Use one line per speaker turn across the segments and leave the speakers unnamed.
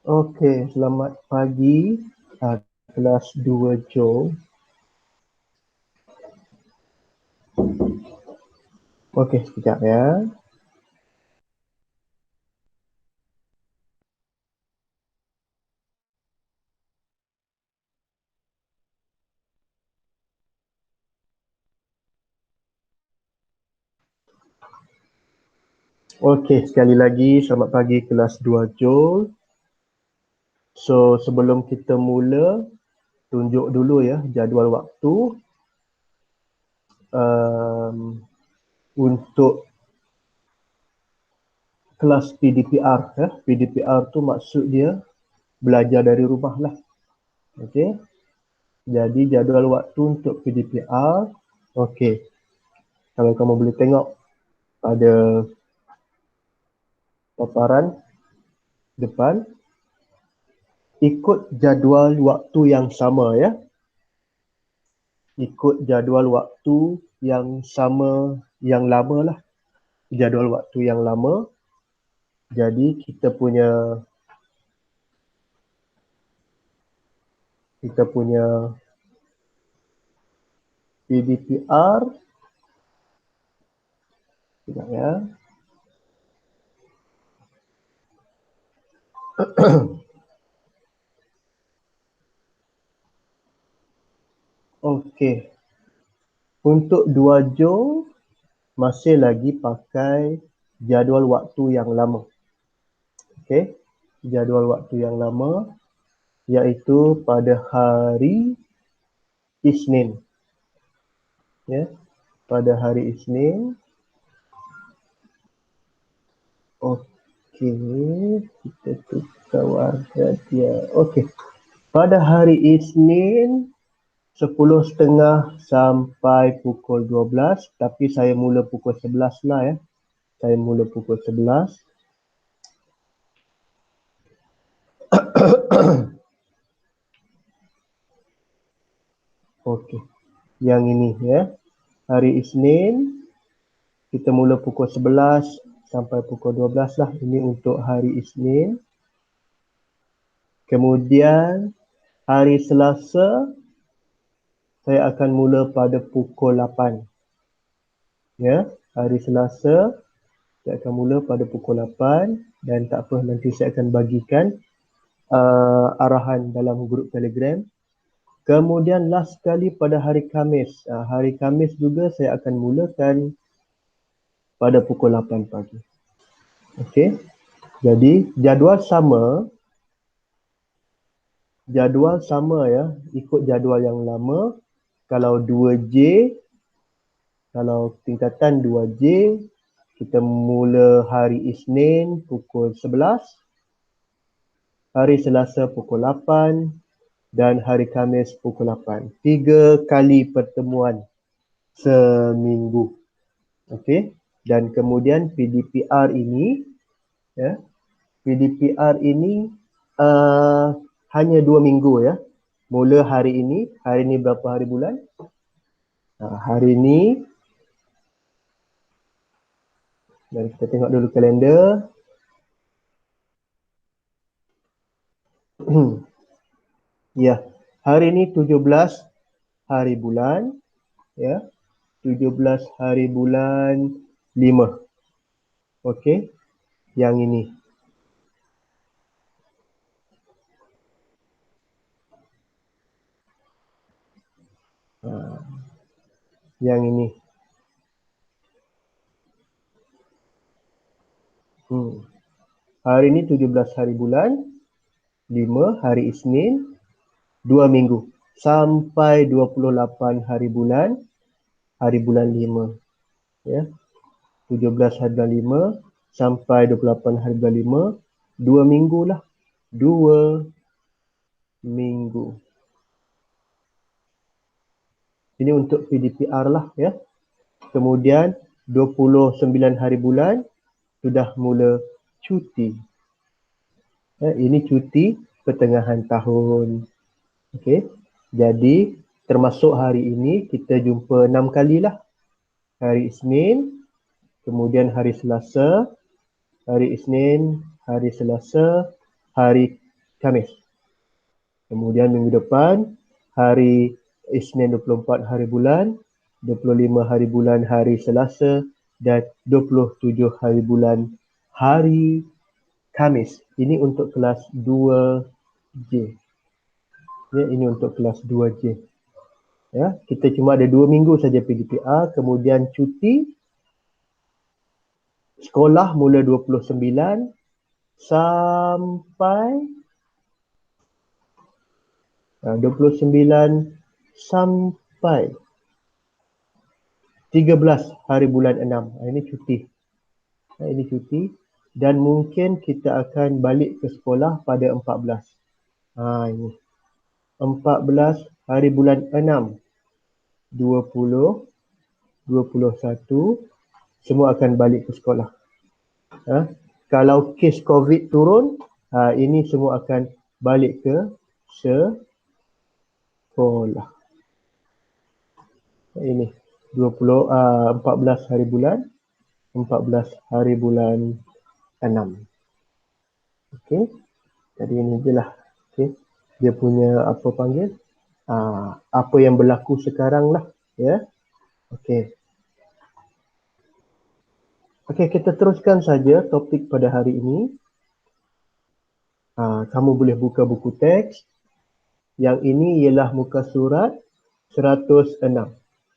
Okey, selamat pagi kelas 2 Joe. Okey, sekejap ya. Okey, sekali lagi selamat pagi kelas 2 Joe. So, sebelum kita mula, tunjuk dulu ya jadual waktu untuk kelas PDPR ya. PDPR tu maksud dia belajar dari rumah lah. Okey. Jadi jadual waktu untuk PDPR. Okey. Kalau kamu boleh tengok pada paparan depan, ikut jadual waktu yang sama ya. Ikut jadual waktu yang sama, yang lama lah. Jadual waktu yang lama. Jadi kita punya PDPR. Sekejap ya. Okey. Untuk 2 Jom masih lagi pakai jadual waktu yang lama. Okey. Jadual waktu yang lama iaitu pada hari Isnin. Ya. Pada hari Isnin. Okey, kita tukar warna dia. Okey. Pada hari Isnin 10.30 sampai pukul 12, tapi saya mula pukul 11 lah ya. Saya mula pukul 11. Okey. Yang ini ya. Hari Isnin kita mula pukul 11 sampai pukul 12 lah. Ini untuk hari Isnin. Kemudian hari Selasa saya akan mula pada pukul 8. Ya, hari Selasa saya akan mula pada pukul 8 dan tak apa, nanti saya akan bagikan arahan dalam grup Telegram. Kemudian last sekali pada hari Khamis. Hari Khamis juga saya akan mulakan pada pukul 8 pagi. Okey. Jadi jadual sama ya, ikut jadual yang lama. Kalau 2J, kalau tingkatan 2J, kita mula hari Isnin pukul 11, hari Selasa pukul 8 dan hari Khamis pukul 8. 3 kali pertemuan seminggu. Okey. Dan kemudian PDPR ini ya, PDPR ini hanya 2 minggu ya. Mula hari ini berapa hari bulan? Hari ini, mari kita tengok dulu kalender. Ya, hari ini 17 hari bulan ya. 17 hari bulan 5. Okey. Yang ini. Yang ini. Hari ini 17 hari bulan 5 hari Isnin, 2 minggu. Sampai 28 hari bulan 5. Ya. 17 hari bulan 5 sampai 28 hari bulan 5. 2 minggu lah. 2 minggu. Ini untuk PDPR lah ya. Kemudian 29 hari bulan sudah mula cuti. Ini cuti pertengahan tahun. Okey. Jadi termasuk hari ini kita jumpa 6 kali lah. Hari Isnin, kemudian hari Selasa, hari Isnin, hari Selasa, hari Khamis. Kemudian minggu depan, hari Isnin 24 hari bulan, 25 hari bulan hari Selasa dan 27 hari bulan hari Khamis. Ini untuk kelas 2J. Ya, ini untuk kelas 2J. Ya, kita cuma ada 2 minggu saja PGPR, kemudian cuti sekolah mula 29 sampai 29 sampai 13 hari bulan 6. Ini cuti. Ini cuti dan mungkin kita akan balik ke sekolah pada 14. Ini 14 hari bulan 6, 20, 21 semua akan balik ke sekolah. Kalau kes COVID turun, ini semua akan balik ke sekolah. Ini 14 hari bulan 6. Okey. Jadi ini je lah. Okey. Dia punya apa panggil? Apa yang berlaku sekarang lah, ya. Okey. Okey, kita teruskan saja topik pada hari ini. Kamu boleh buka buku teks. Yang ini ialah muka surat 106.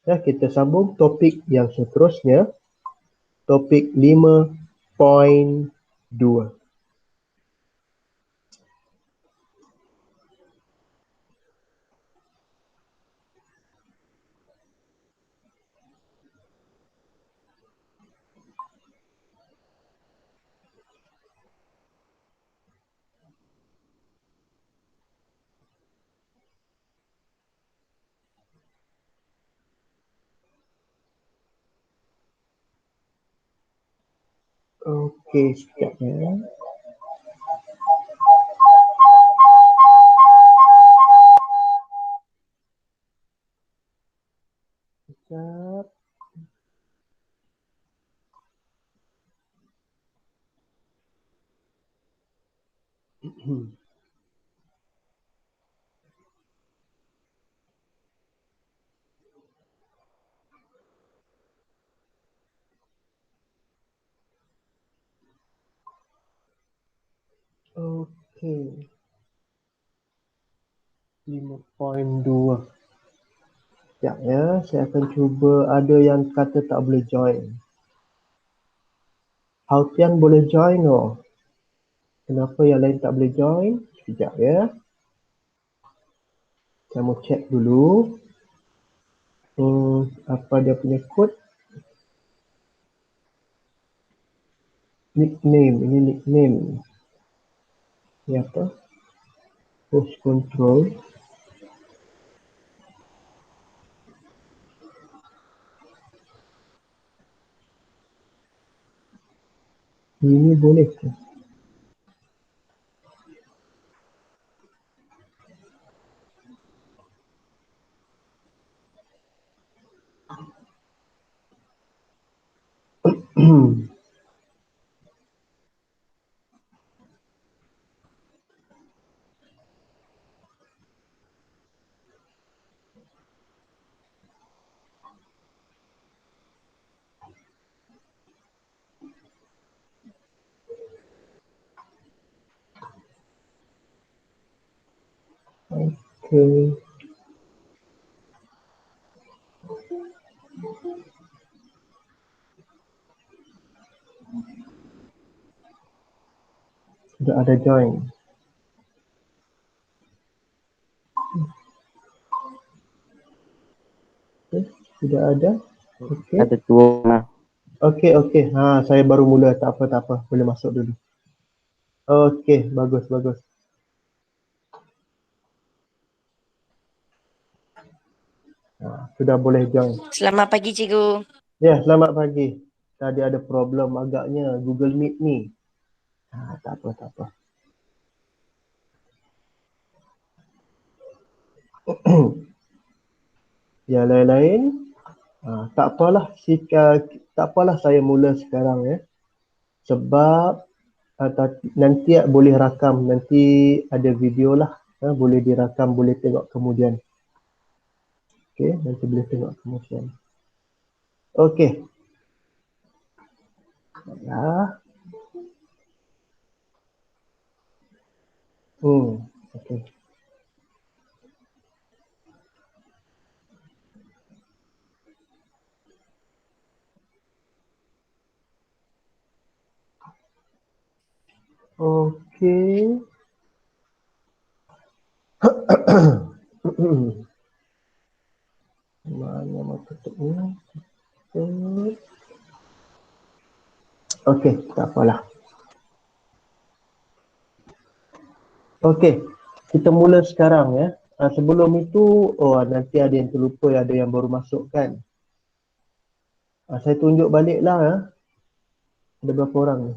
Ya, kita sambung topik yang seterusnya. Topik 5.2. Okey, sekejap ya. Sekejap. Okey. 5.2. Sekejap ya, saya akan cuba. Ada yang kata tak boleh join. Hautian boleh join oh. Kenapa yang lain tak boleh join? Sekejap ya. Saya mau check dulu. Apa dia punya kod? Nickname. Ini nickname. Ini apa? Host control. Ini boleh ke? Okey. Sudah ada join. Okay. Sudah ada. Okey.
Ada dua.
Okey. Saya baru mula. Tak apa. Boleh masuk dulu. Okey, bagus. Sudah boleh join.
Selamat pagi, Cikgu.
Ya, selamat pagi. Tadi ada problem agaknya Google Meet ni. Tak apa. Yang lain-lain, tak apalah saya mula sekarang ya. Sebab nanti boleh rakam, nanti ada video lah, boleh dirakam, boleh tengok kemudian. Okey, nanti boleh tengok kemudian. Okey. Ya. Okey. Okey. Mana mata tutupnya? Okey, tak apalah. Okey, kita mula sekarang ya. Sebelum itu, nanti ada yang terlupa, ada yang baru masuk kan. Saya tunjuk balik lah ya. Ada berapa orang ni?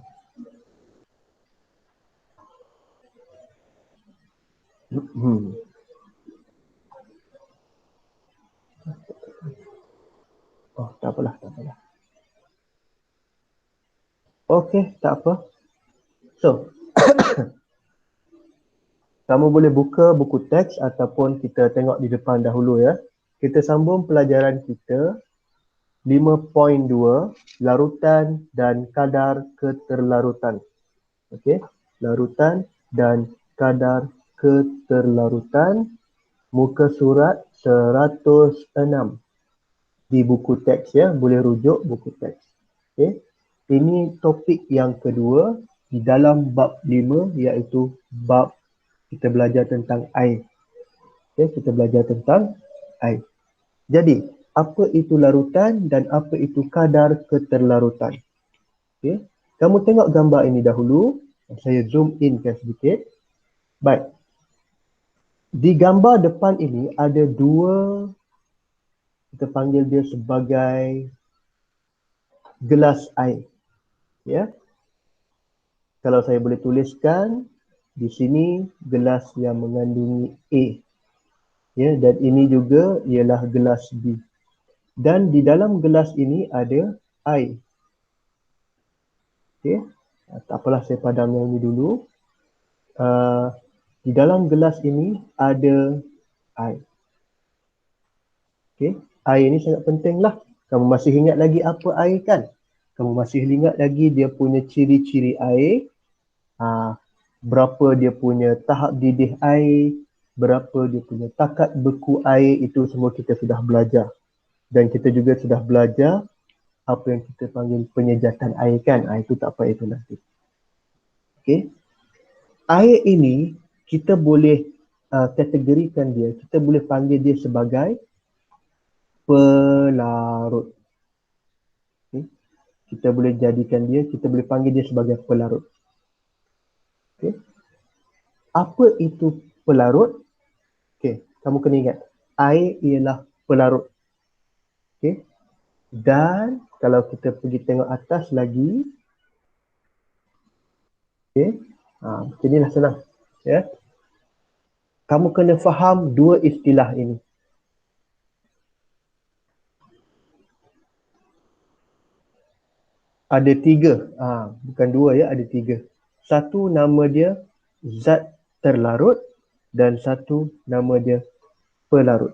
Oh, tak apalah, tak apalah. Okey, tak apa. So, kamu boleh buka buku teks ataupun kita tengok di depan dahulu ya. Kita sambung pelajaran kita 5.2 larutan dan kadar keterlarutan. Okey, larutan dan kadar keterlarutan, muka surat 106 di buku teks ya, boleh rujuk buku teks. Okey. Ini topik yang kedua di dalam bab 5 iaitu bab kita belajar tentang air. Okey, kita belajar tentang air. Jadi, apa itu larutan dan apa itu kadar keterlarutan? Okey. Kamu tengok gambar ini dahulu. Saya zoom in kan sedikit. Baik. Di gambar depan ini ada dua, kita panggil dia sebagai gelas air. Ya. Kalau saya boleh tuliskan di sini gelas yang mengandungi A. Ya, dan ini juga ialah gelas B. Dan di dalam gelas ini ada air. Okey. Tak apalah, saya padam yang ini dulu. Di dalam gelas ini ada air. Okey. Air ini sangat penting lah. Kamu masih ingat lagi apa air kan? Kamu masih ingat lagi dia punya ciri-ciri air. Berapa dia punya tahap didih air, berapa dia punya takat beku air, itu semua kita sudah belajar. Dan kita juga sudah belajar apa yang kita panggil penyejatan air kan. Itu tak apa, itu nanti. Okey. Air ini kita boleh kategorikan dia, kita boleh panggil dia sebagai pelarut. Okay. Kita boleh jadikan dia, kita boleh panggil dia sebagai pelarut. Okay. Apa itu pelarut? Okay. Kamu kena ingat, air ialah pelarut. Okay. Dan kalau kita pergi tengok atas lagi, okay. Macam inilah senang. Ya. Kamu kena faham dua istilah ini. Ada tiga, bukan dua ya, ada tiga. Satu nama dia zat terlarut dan satu nama dia pelarut.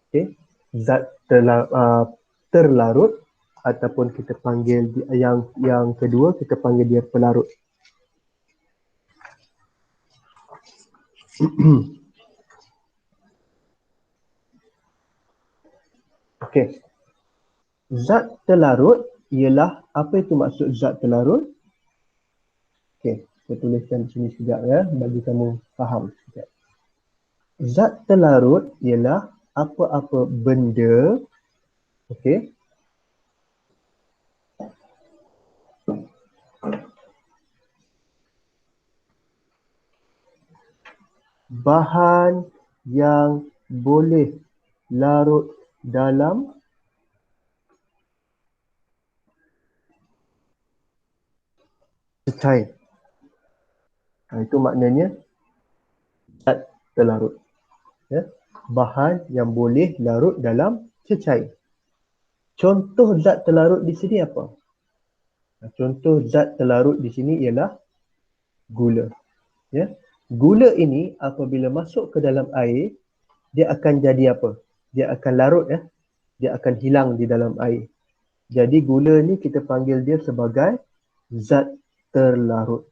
Okay. Zat terlarut ataupun kita panggil yang kedua kita panggil dia pelarut. Okey. Zat terlarut ialah, apa itu maksud zat terlarut? Okey, saya tuliskan di sini sekejap ya, bagi kamu faham sekejap. Zat terlarut ialah apa-apa benda, okey, bahan yang boleh larut dalam cecair. Itu maknanya zat terlarut. Ya. Bahan yang boleh larut dalam cecair. Contoh zat terlarut di sini apa? Contoh zat terlarut di sini ialah gula. Ya. Gula ini apabila masuk ke dalam air, dia akan jadi apa? Dia akan larut ya. Dia akan hilang di dalam air. Jadi gula ni kita panggil dia sebagai zat terlarut.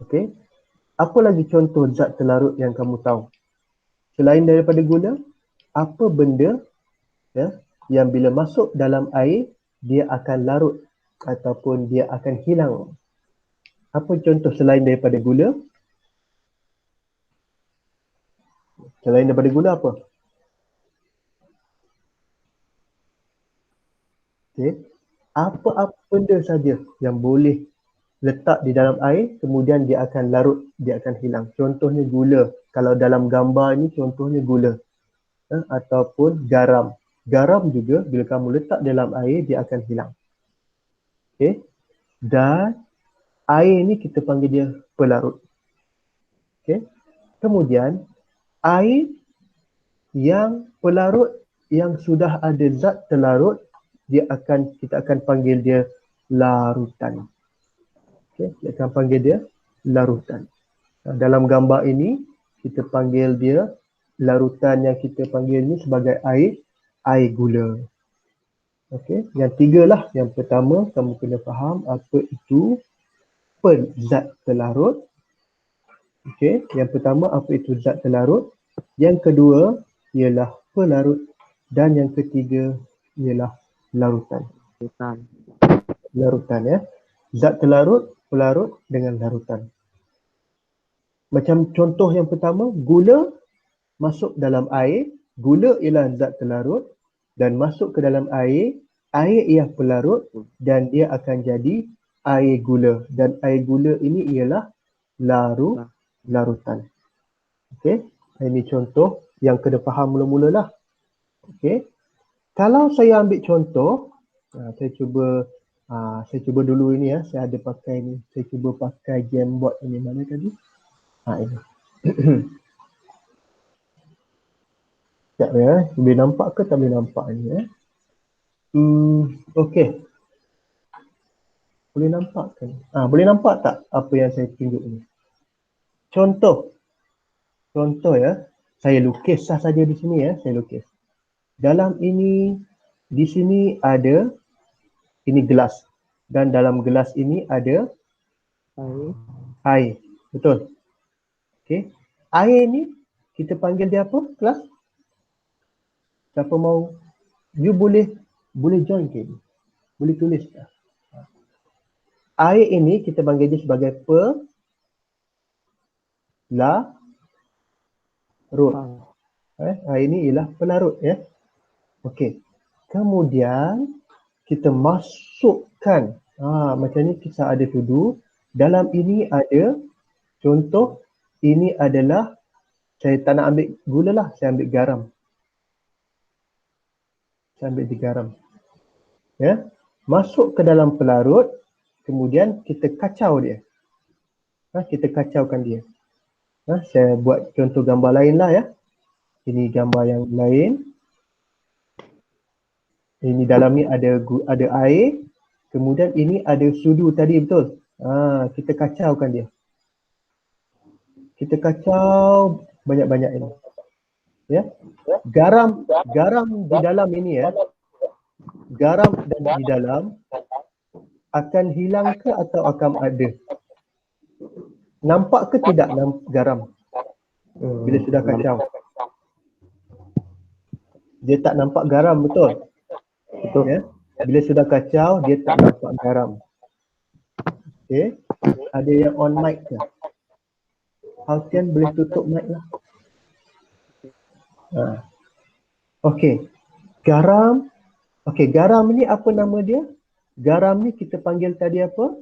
Okey. Apa lagi contoh zat terlarut yang kamu tahu? Selain daripada gula, apa benda ya yang bila masuk dalam air dia akan larut ataupun dia akan hilang? Apa contoh selain daripada gula? Selain daripada gula apa? Okay. Apa-apa benda saja yang boleh letak di dalam air, kemudian dia akan larut, dia akan hilang. Contohnya gula. Kalau dalam gambar ni contohnya gula. Ataupun garam. Garam juga bila kamu letak dalam air, dia akan hilang. Okay. Dan air ni kita panggil dia pelarut. Okay. Kemudian air yang pelarut yang sudah ada zat terlarut, kita akan panggil dia larutan. Okay, kita akan panggil dia larutan. Dalam gambar ini kita panggil dia larutan yang kita panggil ni sebagai air gula. Okey, yang tiga lah. Yang pertama kamu kena faham apa itu zat terlarut. Okey, yang pertama apa itu zat terlarut. Yang kedua ialah pelarut dan yang ketiga ialah larutan. Larutan ya. Zat terlarut, pelarut dengan larutan. Macam contoh yang pertama, gula masuk dalam air. Gula ialah zat terlarut dan masuk ke dalam air. Air ialah pelarut dan dia akan jadi air gula. Dan air gula ini ialah larutan. Okey, ini contoh yang kena faham mula-mula lah. Okey, kalau saya ambil contoh, saya cuba dulu ini ya. Saya ada pakai ni. Saya cuba pakai Jamboard ini. Mana tadi? Ini. Sekejap ya. Boleh nampak ke tak boleh nampak ni ya? Okey. Boleh nampak kan? Boleh nampak tak apa yang saya tunjuk ni? Contoh ya. Saya lukis saja di sini ya. Saya lukis. Dalam ini, di sini ada ini gelas. Dan dalam gelas ini ada air. Betul? Okey. Air ni kita panggil dia apa? Kelas? Siapa mau? You boleh join ke ini? Boleh tulis tak? Air ini kita panggil dia sebagai pelarut. Air ini ialah pelarut ya. Okey. Kemudian kita masukkan macam ni kita ada tudu. Dalam ini ada contoh, ini adalah saya tak nak ambil gula lah, saya ambil garam. Saya ambil di garam. Ya. Masuk ke dalam pelarut, kemudian kita kacau dia. Kita kacaukan dia. Saya buat contoh gambar lain lah ya. Ini gambar yang lain. Ini dalam ni ada air. Kemudian ini ada sudu tadi, betul? Kita kacaukan dia. Kita kacau banyak-banyak ini. Ya. Garam di dalam ini ya. Garam di dalam akan hilang ke atau akan ada? Nampak ke tidak garam? Bila sudah kacau. Dia tak nampak garam, betul? Betul. Ya? Bila sudah kacau, dia tak nampak garam. Okey. Ada yang on mic ke? Haltian boleh tutup mic lah. Okey. Garam. Okey, garam ni apa nama dia? Garam ni kita panggil tadi apa?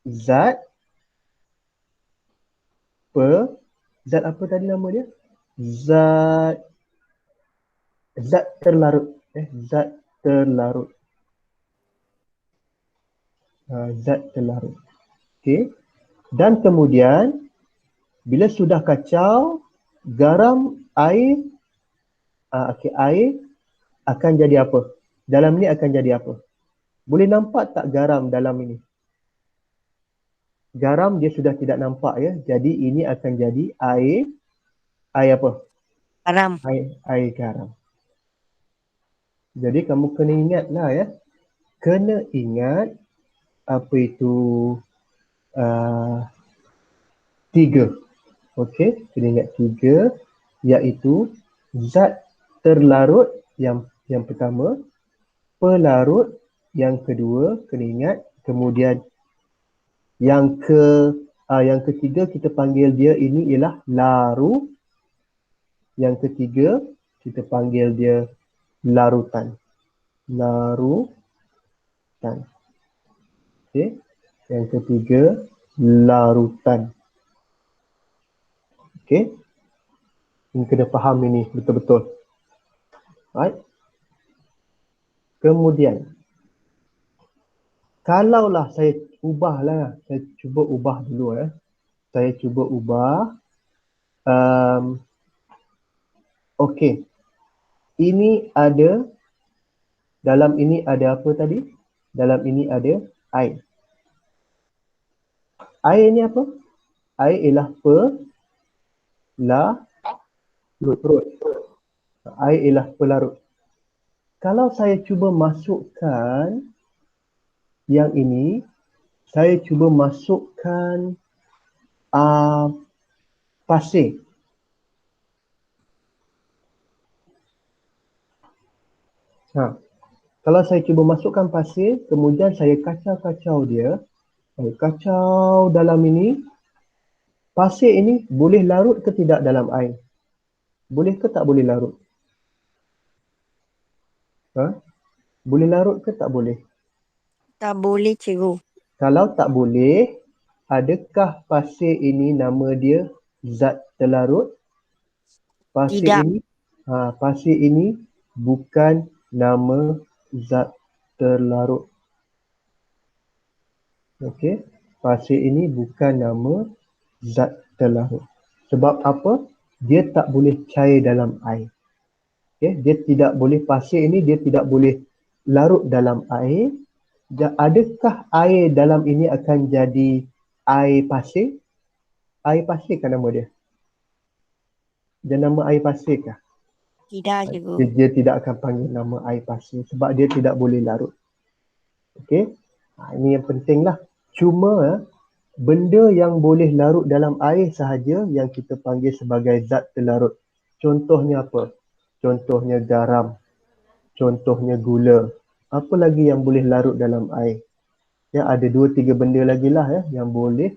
Zat apa tadi nama dia? Zat terlarut. Zat terlarut. Zat terlarut. Okey. Dan kemudian bila sudah kacau, garam, air, air akan jadi apa? Dalam ni akan jadi apa? Boleh nampak tak garam dalam ini? Garam dia sudah tidak nampak ya. Jadi ini akan jadi air apa?
Garam.
Air garam. Jadi kamu kena ingatlah ya. Kena ingat apa itu tiga. Okey, kena ingat tiga, iaitu zat terlarut yang pertama, pelarut yang kedua, kena ingat, kemudian yang ketiga kita panggil dia ini ialah laru, yang ketiga kita panggil dia larutan. Larutan. Okey, yang ketiga larutan. Okey, ini kena faham ini betul-betul. Right? Kemudian kalaulah saya cuba ubah dulu ya. Saya cuba ubah. Okey. Ini ada, dalam ini ada apa tadi? Dalam ini ada air. Air ni apa? Air ialah pelarut. Air ialah pelarut. Kalau saya cuba masukkan yang ini, saya cuba masukkan pasir. Kalau saya cuba masukkan pasir, kemudian saya kacau-kacau dia, saya kacau dalam ini, pasir ini boleh larut ke tidak dalam air? Boleh ke tak boleh larut? Boleh larut ke tak boleh?
Tak boleh, cikgu.
Kalau tak boleh, adakah pasir ini nama dia zat terlarut?
Tidak.
Pasir ini bukan nama zat terlarut. Okey, pasir ini bukan nama zat terlarut. Sebab apa? Dia tak boleh cair dalam air. Okey, dia tidak boleh, pasir ini dia tidak boleh larut dalam air. Adakah air dalam ini akan jadi air pasir? Air pasir kan nama dia? Dia nama air pasir kah?
Tidak, cikgu.
Dia tidak akan panggil nama air pasir sebab dia tidak boleh larut. Okey, ini yang pentinglah. Cuma benda yang boleh larut dalam air sahaja yang kita panggil sebagai zat terlarut. Contohnya apa? Contohnya garam. Contohnya gula. Apa lagi yang boleh larut dalam air? Ya, ada 2-3 benda lagi lah ya yang boleh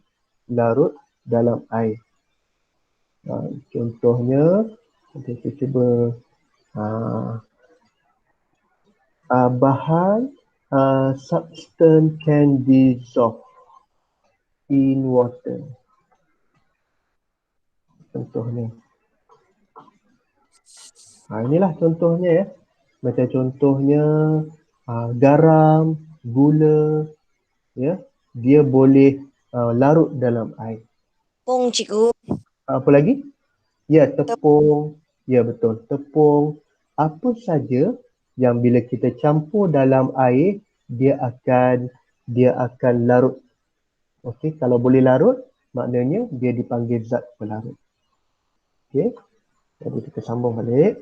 larut dalam air. Contohnya, kita cuba bahan substance can dissolve in water. Contohnya. Inilah contohnya ya. Macam contohnya garam, gula, ya, dia boleh larut dalam air.
Tepung, cikgu.
Apa lagi? Ya, tepung. Ya, betul. Tepung. Apa saja yang bila kita campur dalam air, dia akan larut. Okey, kalau boleh larut, maknanya dia dipanggil zat pelarut. Okey. Jadi kita sambung balik.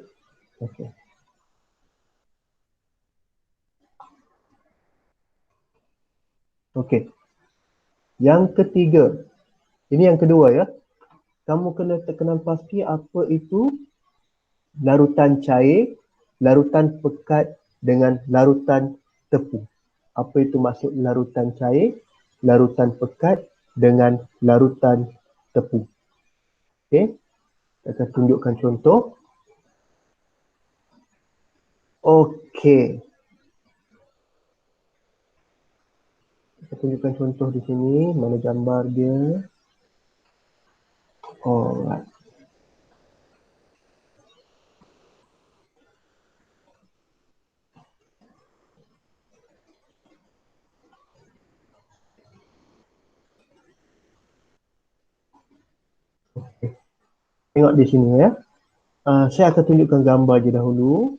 Okey. Okey. Yang ketiga. Ini yang kedua ya. Kamu kena terkenal pasti apa itu larutan cair, larutan pekat dengan larutan tepung. Apa itu maksud larutan cair, larutan pekat dengan larutan tepung. Okey. Saya akan tunjukkan contoh. Okey. Saya tunjukkan contoh di sini. Mana gambar dia. Alright. Okay. Tengok di sini ya. Saya akan tunjukkan gambar je dahulu.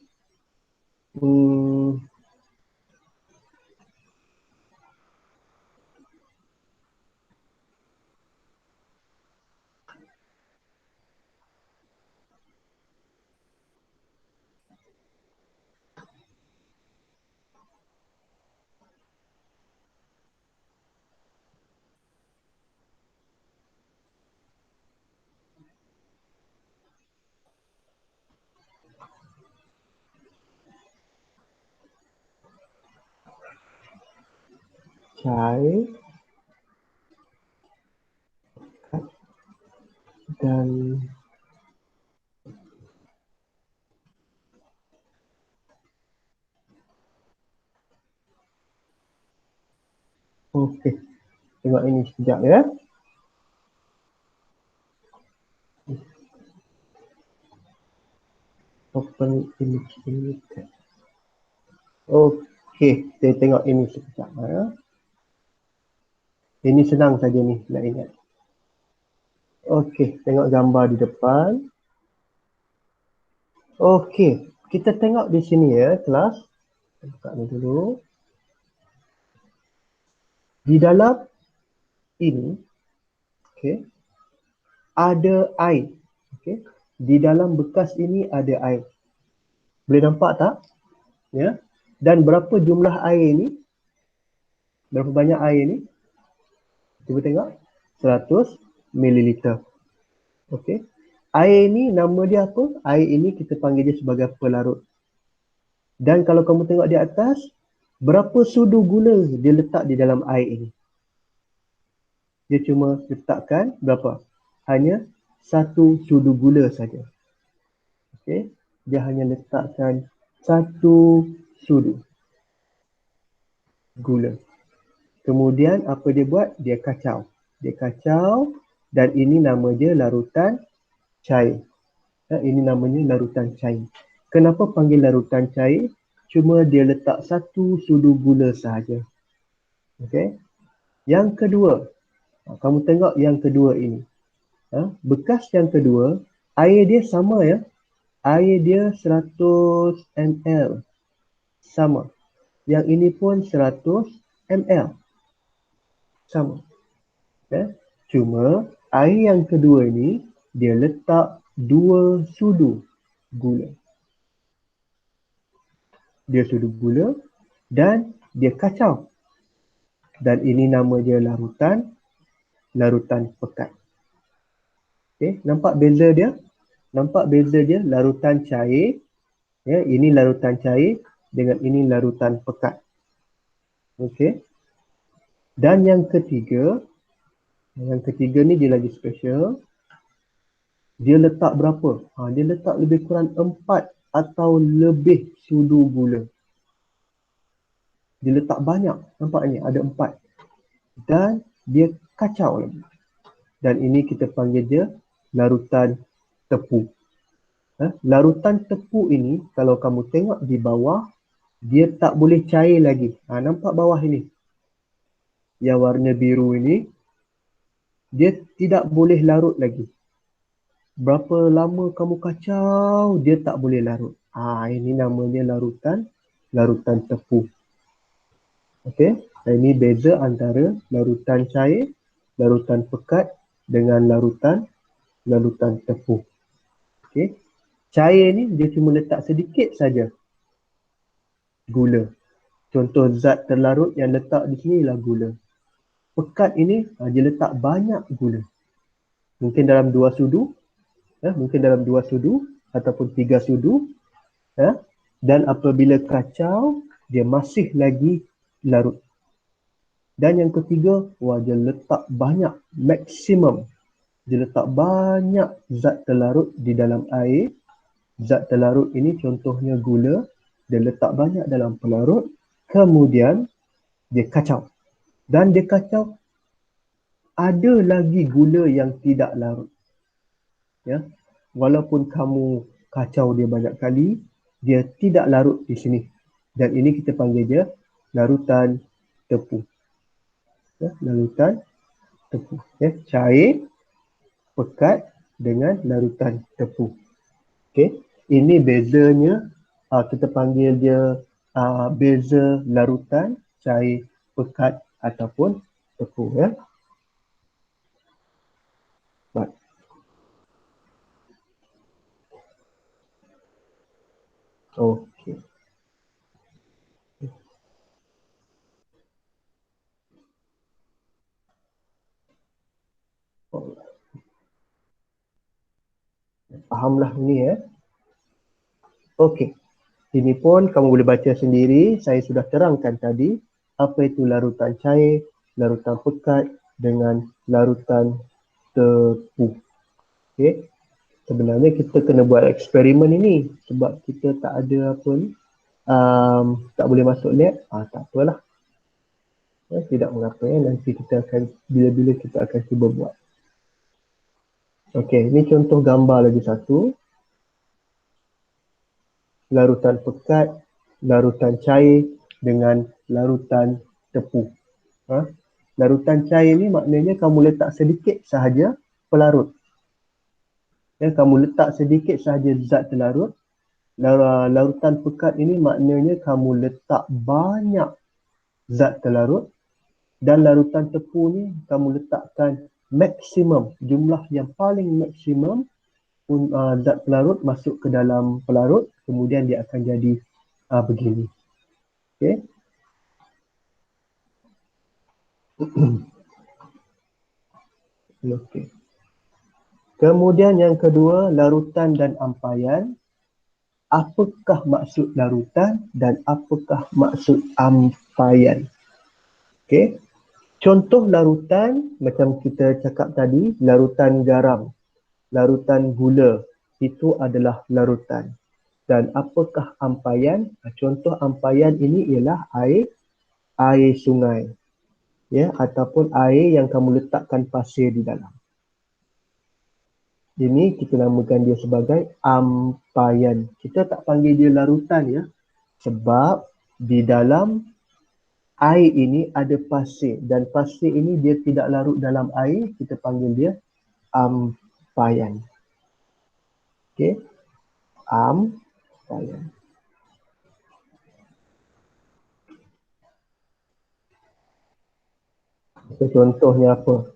cai dan okey. Tengok ini sekejap ya. Open image indicator. Okey, kita tengok ini sekejap ya. Ini senang saja ni nak ingat. Okey, tengok gambar di depan. Okey, kita tengok di sini ya kelas. Buka ni dulu. Di dalam ini, okey, ada air. Okey, di dalam bekas ini ada air. Boleh nampak tak? Ya. Dan berapa jumlah air ini? Berapa banyak air ini? Cuba tengok. 100 mililiter. Okey. Air ini nama dia apa? Air ini kita panggil dia sebagai pelarut. Dan kalau kamu tengok di atas, berapa sudu gula dia letak di dalam air ini? Dia cuma letakkan berapa? Hanya 1 sudu gula saja. Okey. Dia hanya letakkan 1 sudu gula. Kemudian apa dia buat? Dia kacau. Dia kacau dan ini nama dia larutan cair. Ini namanya larutan cair. Kenapa panggil larutan cair? Cuma dia letak 1 sudu gula sahaja. Okey. Yang kedua, kamu tengok yang kedua ini. Bekas yang kedua, air dia sama ya. Air dia 100 ml. Sama. Yang ini pun 100 ml. Sama. Ya. Cuma air yang kedua ini dia letak 2 sudu gula. Dia sudu gula dan dia kacau. Dan ini nama dia larutan pekat. Okey, nampak beza dia? Nampak beza dia larutan cair. Ya, ini larutan cair dengan ini larutan pekat. Okey. Dan yang ketiga ni dia lagi special. Dia letak berapa? Dia letak lebih kurang 4 atau lebih sudu gula. Dia letak banyak. Nampak ni ada 4. Dan dia kacau lagi. Dan ini kita panggil dia larutan tepu. Larutan tepu ini kalau kamu tengok di bawah, dia tak boleh cair lagi. Nampak bawah ini? Yang warna biru ini, dia tidak boleh larut lagi. Berapa lama kamu kacau, dia tak boleh larut. Ini namanya larutan tepu. Okey, ini beza antara larutan cair, larutan pekat dengan larutan tepu. Okey. Cair ni dia cuma letak sedikit saja gula. Contoh zat terlarut yang letak di sini ialah gula. Pekat ini dia letak banyak gula. Mungkin dalam 2 sudu, mungkin dalam 2 sudu ataupun 3 sudu. Dan apabila kacau, dia masih lagi larut. Dan yang ketiga, dia letak banyak, maksimum. Dia letak banyak zat terlarut di dalam air. Zat terlarut ini contohnya gula. Dia letak banyak dalam pelarut. Kemudian, dia kacau. Dan dia kacau, ada lagi gula yang tidak larut. Ya. Walaupun kamu kacau dia banyak kali, dia tidak larut di sini. Dan ini kita panggil dia larutan tepu. Ya, larutan tepu. Ya, cair, pekat dengan larutan tepu. Okey, ini bezanya, kita panggil dia beza larutan, cair, pekat ataupun tepu. Ya. Baik. Okey. Fahamlah ini ya. Okey. Ini pun kamu boleh baca sendiri. Saya sudah terangkan tadi. apa itu larutan cair, larutan pekat dengan larutan tepu. Okey. Sebenarnya kita kena buat eksperimen ini sebab kita tak ada apa ni, tak boleh masuk lab, tak apalah. Tidak mengapa, nanti kita akan bila-bila kita akan cuba buat. Okey, ini contoh gambar lagi satu. Larutan pekat, larutan cair dengan larutan tepu. Larutan cair ni maknanya kamu letak sedikit sahaja pelarut. Kamu letak sedikit sahaja zat pelarut. Larutan pekat ini maknanya kamu letak banyak zat pelarut. Dan larutan tepu ni kamu letakkan maksimum, jumlah yang paling maksimum zat pelarut masuk ke dalam pelarut, kemudian dia akan jadi begini. Okey. Okey. Kemudian yang kedua, larutan dan ampaian. Apakah maksud larutan dan apakah maksud ampaian? Okey. Contoh larutan macam kita cakap tadi, larutan garam, larutan gula, itu adalah larutan. Dan apakah ampaian? Contoh ampaian ini ialah air sungai, ya, ataupun air yang kamu letakkan pasir di dalam. Ini kita namakan dia sebagai ampaian. Kita tak panggil dia larutan, ya, sebab di dalam air ini ada pasir dan pasir ini dia tidak larut dalam air, kita panggil dia ampaian. Okey, ampaian. So, contohnya apa?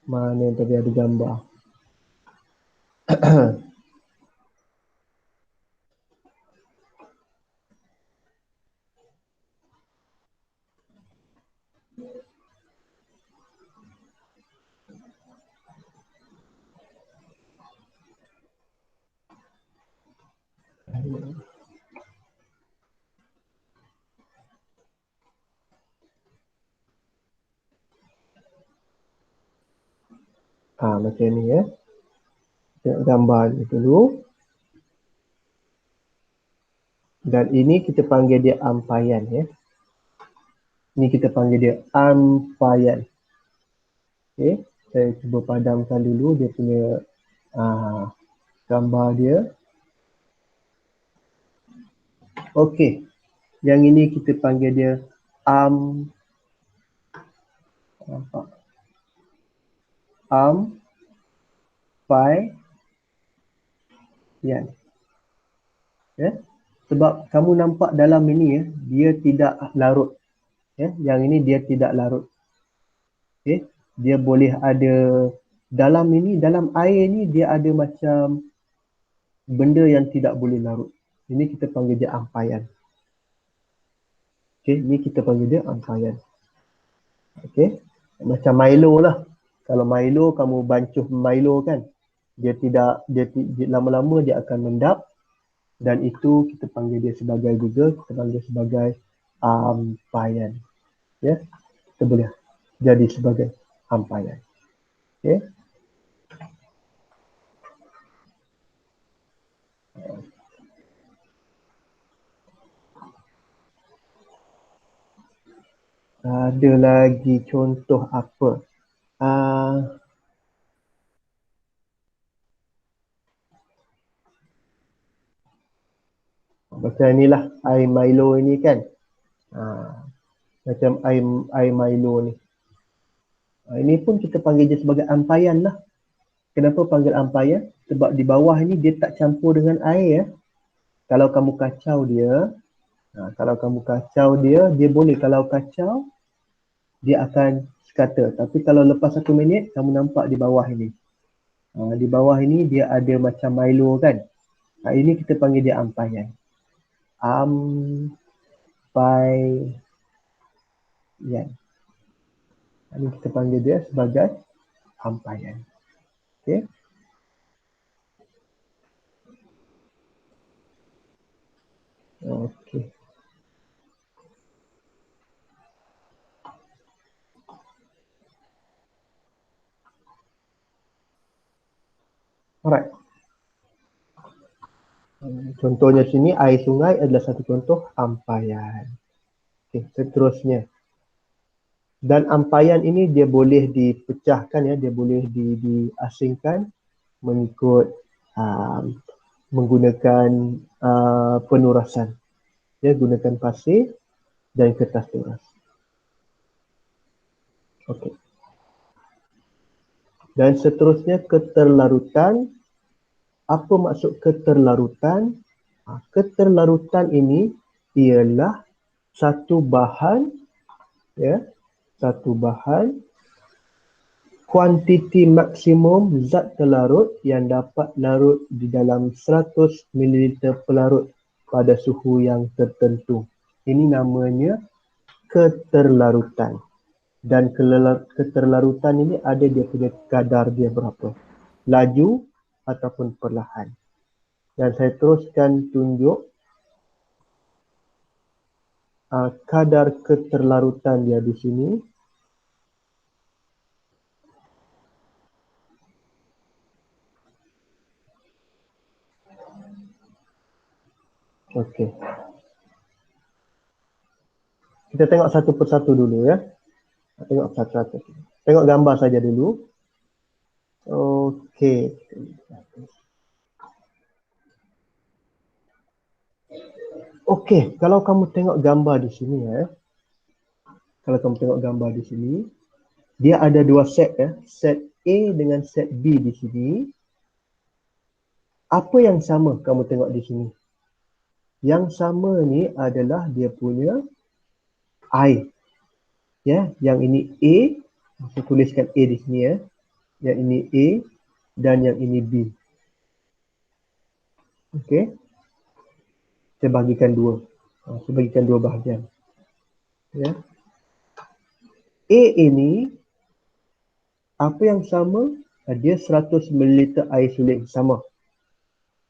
Mana yang tadi ada gambar? Macam ni, ya. Tengok gambar ni dulu. Dan ini kita panggil dia ampaian, ya. Ini kita panggil dia ampaian. Okey, saya cuba padamkan dulu dia punya gambar dia. Okey, yang ini kita panggil dia ampaian. Ya. Sebab kamu nampak dalam ini, ya, dia tidak larut. Ya, yang ini dia tidak larut. Okay. Dia boleh ada dalam ini, dalam air ni dia ada macam benda yang tidak boleh larut. Ini kita panggil dia ampaian. Okay, ini kita panggil dia ampaian. Okay, macam Milo lah. Kalau Milo, kamu bancuh Milo kan, dia lama-lama dia akan mendap dan itu kita panggil dia sebagai juga, kita panggil sebagai ampaian. Ya, kita boleh jadi sebagai ampaian. Okay. Ada lagi contoh apa? Macam inilah air Milo ini kan. Macam air Milo ni. Ini pun kita panggil dia sebagai ampaian lah. Kenapa panggil ampaian? Sebab di bawah ni dia tak campur dengan air, ya. Kalau kamu kacau dia, dia boleh, kalau kacau dia akan sekata. Tapi kalau lepas 1 minit kamu nampak di bawah ini. Di bawah ini dia ada macam Milo kan. Ini kita panggil dia ampaian. Ampaian. Ini kita panggil dia sebagai ampaian. Okey. Okey. Alright. Contohnya sini air sungai adalah satu contoh ampaian. Okay, seterusnya. Dan ampaian ini dia boleh dipecahkan ya, dia boleh diasingkan mengikut menggunakan penurasan. Ya, gunakan pasir dan kertas turas. Okey. Dan seterusnya keterlarutan. Apa maksud keterlarutan? Keterlarutan ini ialah satu bahan, ya, satu bahan kuantiti maksimum zat terlarut yang dapat larut di dalam 100 ml pelarut pada suhu yang tertentu. Ini namanya keterlarutan. Dan keterlarutan ini ada dia punya kadar dia berapa. Laju ataupun perlahan. Dan saya teruskan tunjuk kadar keterlarutan dia di sini. Okey. Kita tengok satu persatu dulu ya. Tengok satu-satu. Tengok gambar saja dulu. Okey. Okey, kalau kamu tengok gambar di sini ya. Kalau kamu tengok gambar di sini, dia ada dua set ya. Set A dengan set B di sini. Apa yang sama kamu tengok di sini? Yang sama ni adalah dia punya air. Ya, yang ini A, saya tuliskan A di sini ya. Yang ini A dan yang ini B. Okey. Saya bahagikan dua. Saya bagikan dua bahagian. Ya. A ini apa yang sama? Dia 100 ml air suling sama.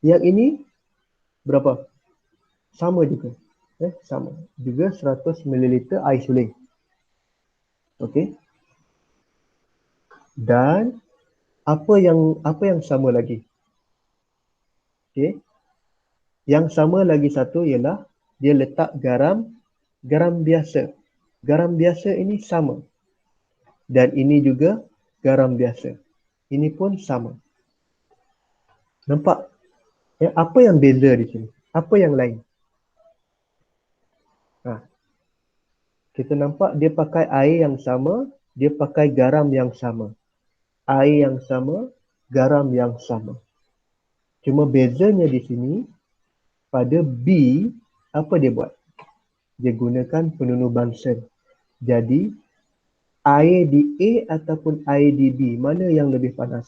Yang ini berapa? Sama juga. Sama. Juga 100 ml air suling. Okey. Dan apa yang sama lagi? Okey. Yang sama lagi satu ialah dia letak garam biasa. Garam biasa ini sama. Dan ini juga garam biasa. Ini pun sama. Nampak? Ya, apa yang beza di sini? Apa yang lain? Kita nampak dia pakai air yang sama, dia pakai garam yang sama. Air yang sama, garam yang sama. Cuma bezanya di sini, pada B, apa dia buat? Dia gunakan penunuh Bunsen. Jadi, air di A ataupun air di B, mana yang lebih panas?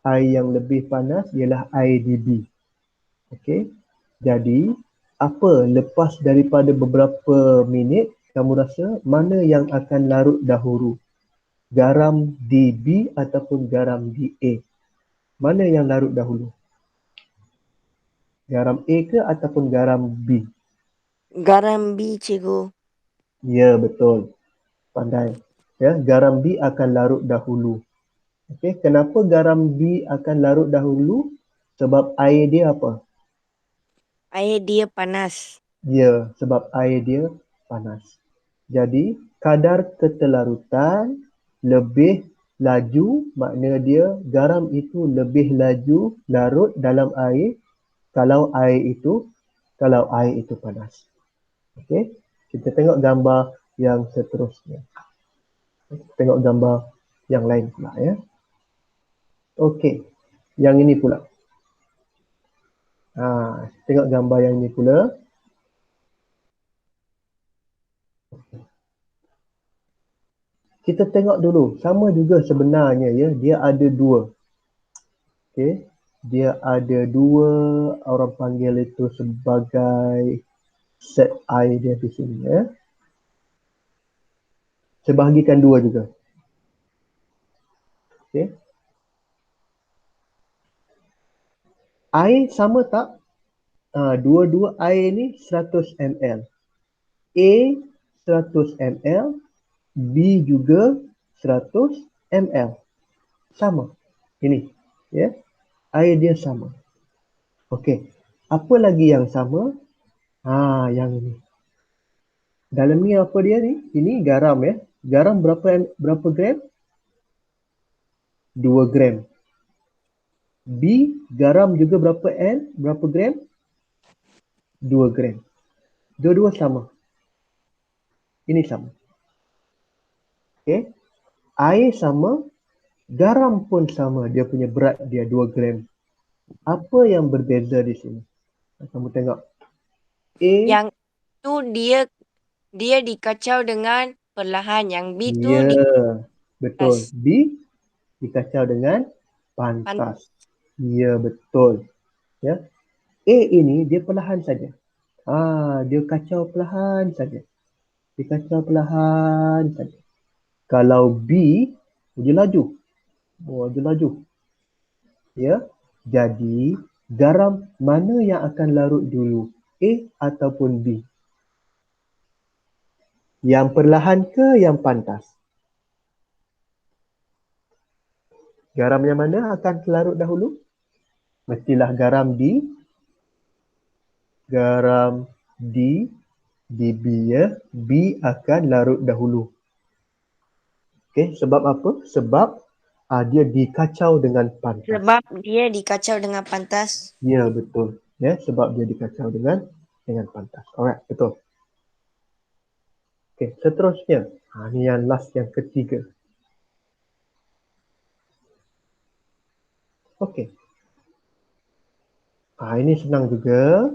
Air yang lebih panas ialah air di B. Okey. Jadi, apa lepas daripada beberapa minit, kamu rasa mana yang akan larut dahulu? Garam di B ataupun garam di A? Mana yang larut dahulu? Garam A ke ataupun garam B?
Garam B, cikgu.
Ya, betul. Pandai. Ya, garam B akan larut dahulu. Okey, kenapa garam B akan larut dahulu? Sebab air dia apa?
Air dia panas.
Ya, sebab air dia panas. Jadi, kadar keterlarutan lebih laju, makna dia garam itu lebih laju larut dalam air kalau air itu panas. Okey, kita tengok gambar yang seterusnya. Tengok gambar yang lain pula ya. Okey, yang ini pula. Tengok gambar yang ini pula. Kita tengok dulu, sama juga sebenarnya ya, dia ada dua. Okey, dia ada dua, orang panggil itu sebagai set air dia di sini ya. Saya bahagikan dua juga. Okey. Air sama tak? Dua-dua air ni 100 ml. A 100 ml, B juga 100 ml. Sama. Ini, ya. air dia sama. Okey. Apa lagi yang sama? Yang ini. Dalam ni apa dia ni? Ini garam ya. Garam berapa gram? 2 gram. B, garam juga berapa N? Berapa gram? 2 gram. Dua-dua sama. Ini sama. Okey. Air sama, garam pun sama. Dia punya berat dia 2 gram. Apa yang berbeza di sini? Kamu tengok. A,
Yang tu dia dikacau dengan perlahan. Yang B tu
ya, betul.
dikas.
B, dikacau dengan pantas. Ya, betul. Ya. A ini dia perlahan saja. Dia kacau perlahan saja. Dia kacau perlahan saja. Kalau B, dia laju. Dia laju. Ya. Jadi, garam mana yang akan larut dulu? A ataupun B? Yang perlahan ke yang pantas? Garam yang mana akan larut dahulu? Mestilah garam D di B ya. B akan larut dahulu. Okey, sebab apa? Sebab dia dikacau dengan pantas.
Sebab dia dikacau dengan pantas.
Ya, betul. Ya, sebab dia dikacau dengan pantas. Alright, betul. Okey, seterusnya. Ni yang last, yang ketiga. Okey. Ini senang juga.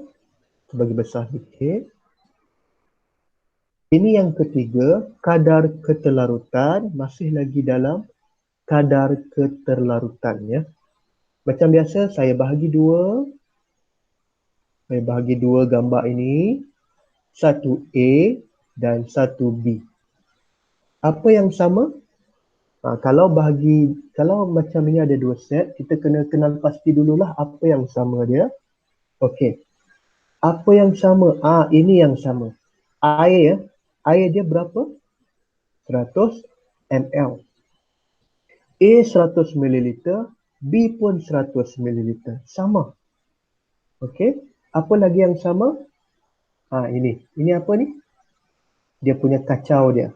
Bagi besar sikit. Ini yang ketiga, kadar keterlarutan masih lagi dalam kadar keterlarutannya. Macam biasa, saya bahagi dua. Saya bahagi dua gambar ini. Satu A dan satu B. Apa yang sama? Kalau macam ini ada dua set, kita kena kenal pasti dululah apa yang sama dia. Okey. Apa yang sama? Ini yang sama. Air ya. Air dia berapa? 100 ml. A 100 ml, B pun 100 ml. Sama. Okey. Apa lagi yang sama? Ini. Ini apa ni? Dia punya kacau dia.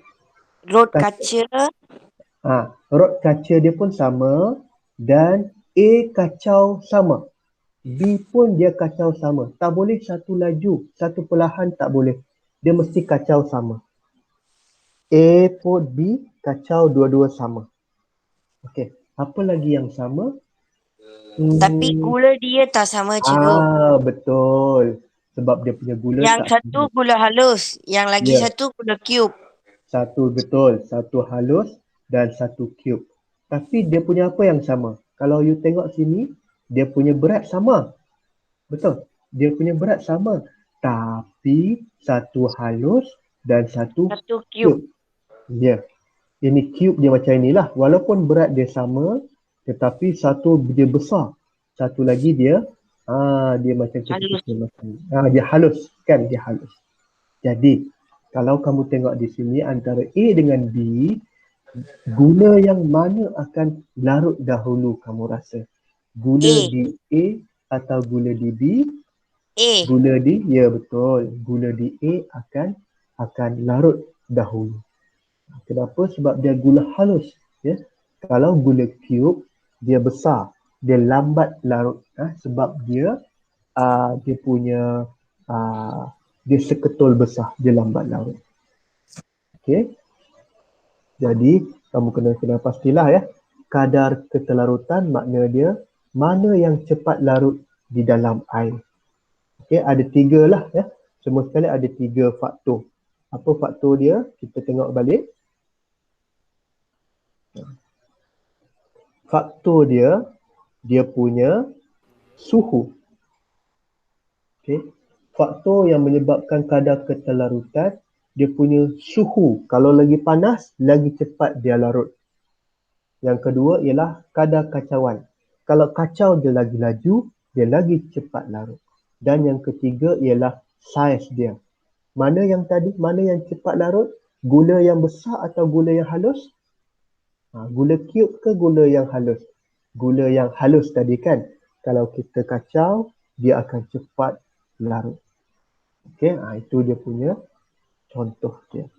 Rod kaca.
Rod kaca dia pun sama dan A kacau sama. B pun dia kacau sama. Tak boleh satu laju, satu perlahan tak boleh. Dia mesti kacau sama. A pun B kacau dua-dua sama. Okey, apa lagi yang sama?
Tapi gula dia tak sama, cikgu.
Betul. Sebab dia punya gula
Yang
tak
satu
sama.
gula halus, yang lagi
Ya.
satu gula cube.
Satu betul, satu halus dan satu cube. Tapi dia punya apa yang sama? Kalau you tengok sini, dia punya berat sama. Betul. Dia punya berat sama. Tapi satu halus dan satu
cube.
Ya. Ini cube dia macam inilah. Walaupun berat dia sama, tetapi satu dia besar. Satu lagi dia macam kecil-kecil macam ni. Dia halus kan? Dia halus. Jadi, kalau kamu tengok di sini antara A dengan B, gula yang mana akan larut dahulu kamu rasa? Gula di A atau gula di B?
A.
Gula di, ya betul. Gula di A akan larut dahulu. Kenapa? Sebab dia gula halus. Ya. Kalau gula cube, dia besar. Dia lambat larut. Sebab dia punya dia seketul besar. Dia lambat larut. Okey. Jadi, kamu kena pastilah ya. Kadar keterlarutan makna dia mana yang cepat larut di dalam air. Okey, ada tiga lah ya. Semua sekali ada tiga faktor. Apa faktor dia? Kita tengok balik. Faktor dia punya suhu. Okay. Faktor yang menyebabkan kadar keterlarutan, dia punya suhu. Kalau lagi panas, lagi cepat dia larut. Yang kedua ialah kadar kacauan. Kalau kacau dia lagi laju, dia lagi cepat larut. Dan yang ketiga ialah saiz dia. Mana yang cepat larut? Gula yang besar atau gula yang halus? Gula cube ke gula yang halus? Gula yang halus tadi kan. kalau kita kacau, dia akan cepat larut. Okey, itu dia punya contoh dia.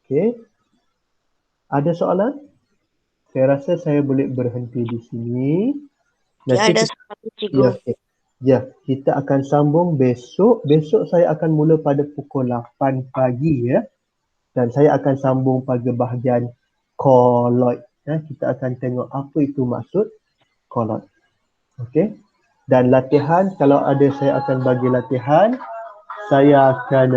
Okey. Ada soalan? Saya rasa saya boleh berhenti di sini.
Dia
Nanti
ada
kita,
soalan cikgu.
kita akan sambung besok. Besok saya akan mula pada pukul 8 pagi ya. Dan saya akan sambung pada bahagian colloid. Kita akan tengok apa itu maksud colloid. Okey. Dan latihan, kalau ada saya akan bagi latihan. Saya akan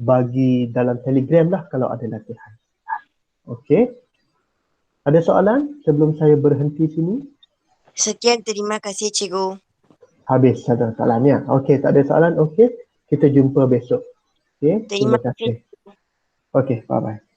bagi dalam Telegram lah kalau ada latihan. Okey. Ada soalan sebelum saya berhenti sini?
Sekian, terima kasih cikgu.
Habis ada soalan ya. Okey, tak ada soalan. Okey, kita jumpa besok. Okey, terima
Terima kasih.
kasih. Okey, bye-bye.